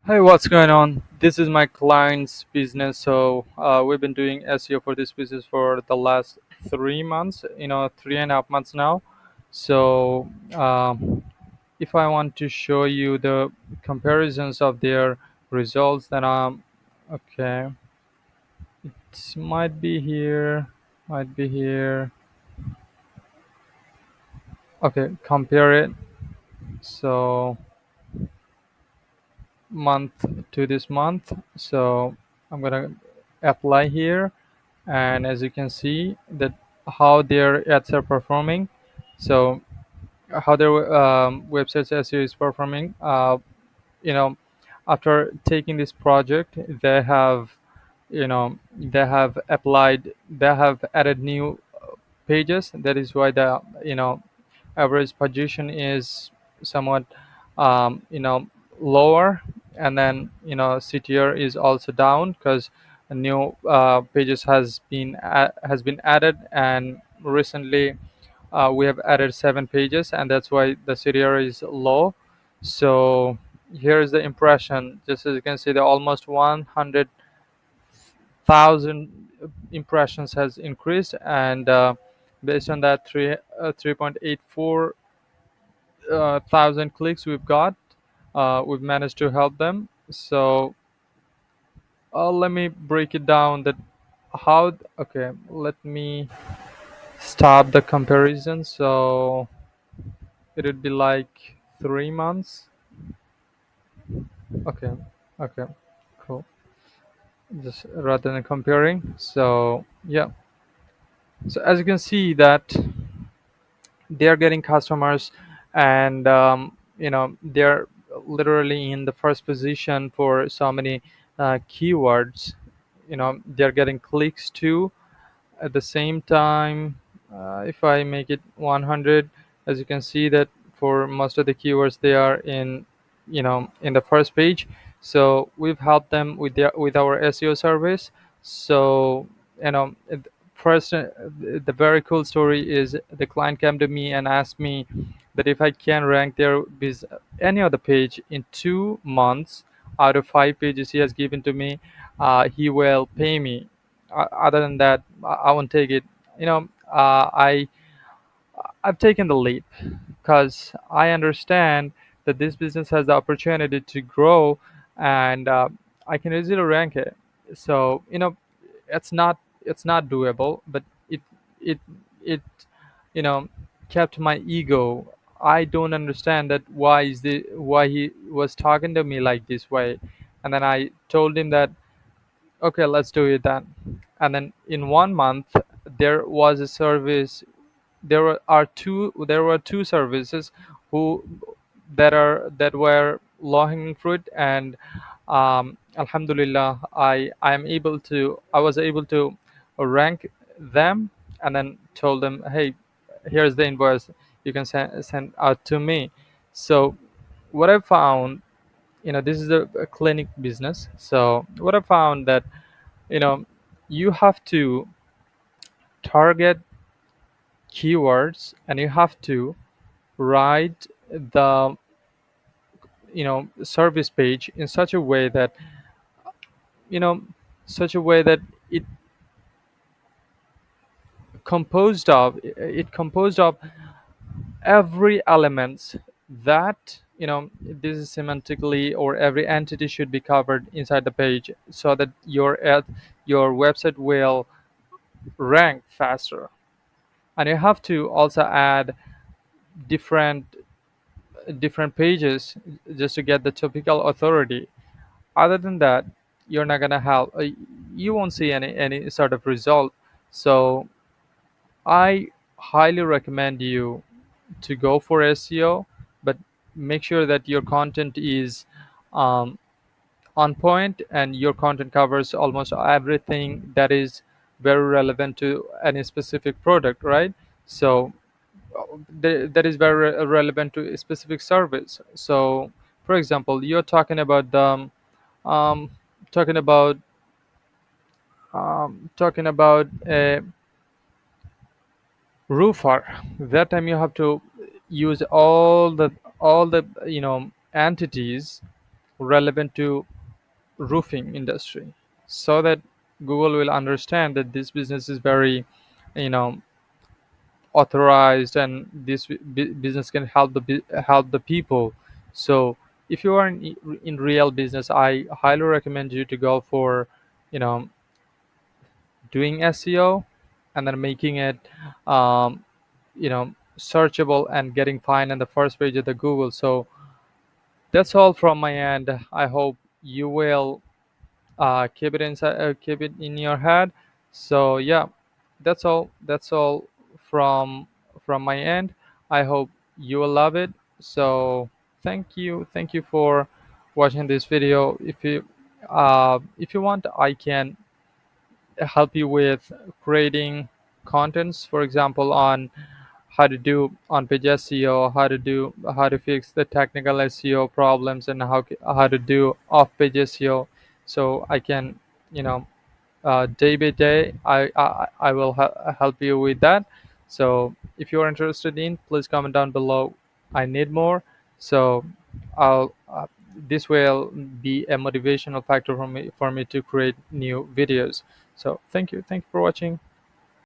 Hey, what's going on? This is my client's business. We've been doing SEO for this business for the last 3 months, 3.5 months now. So, if I want to show you the comparisons of their results, then okay, it might be here. Okay, compare it. So, month to this month. So, I'm gonna apply here, and as you can see that how their ads are performing. So how their website's SEO is performing. You know After taking this project, they have added new pages. That is why the average position is somewhat lower, and then CTR is also down because new pages has been added, and recently we have added 7 pages, and that's why the CTR is low. So here's the impression. Just as you can see, the almost 100,000 impressions has increased, and based on that 3.84 thousand clicks we've got. We've managed to help them. So let me break it down. That how Okay, let me stop the comparison. So it would be like 3 months. Okay, okay, cool. Just rather than comparing. So yeah. So as you can see that they're getting customers, and they're literally in the first position for so many keywords. They're getting clicks too. At the same time, if I make it 100, as you can see that for most of the keywords they are in the first page. So we've helped them with our SEO service. So first, the very cool story is the client came to me and asked me that if I can rank any other page in 2 months out of 5 pages he has given to me, he will pay me. Other than that, I won't take it. I've taken the leap because I understand that this business has the opportunity to grow, and I can easily rank it. So it's not doable, but it it you know kept my ego. I don't understand that why he was talking to me like this way, and then I told him that okay, let's do it then. And then in 1 month, there was a service. There were two services who that were low hanging fruit, and Alhamdulillah, I was able to rank them, and then told them, hey, here's the invoice. You can send out to me. So what I found, this is a clinic business. So what I found that you know you have to target keywords, and you have to write the service page in such a way that you know such a way that it composed of every element that this is semantically, or every entity should be covered inside the page, so that your website will rank faster. And you have to also add different different pages just to get the topical authority. Other than that, you're not gonna have you won't see any sort of result. So I highly recommend you to go for SEO, but make sure that your content is um, on point, and your content covers almost everything that is very relevant to any specific product, right? So that is very relevant to a specific service. So for example, you're um, talking about a roofer. That time you have to use all the entities, relevant to roofing industry, so that Google will understand that this business is very, you know, authorized, and this business can help the people. So if you are in real business, I highly recommend you to go for, you know, doing SEO, and then making it, um, searchable and getting found in the first page of the Google. So that's all from my end. I hope you will keep it in your head. So yeah, that's all from my end. I hope you will love it. So thank you for watching this video. If you want, I can help you with creating contents, for example, on how to do on-page SEO, how to fix the technical SEO problems, and how to do off-page SEO. So I can, you know, day by day, I will help you with that. So if you are interested in, please comment down below. I need more. So I'll this will be a motivational factor for me to create new videos. So thank you for watching.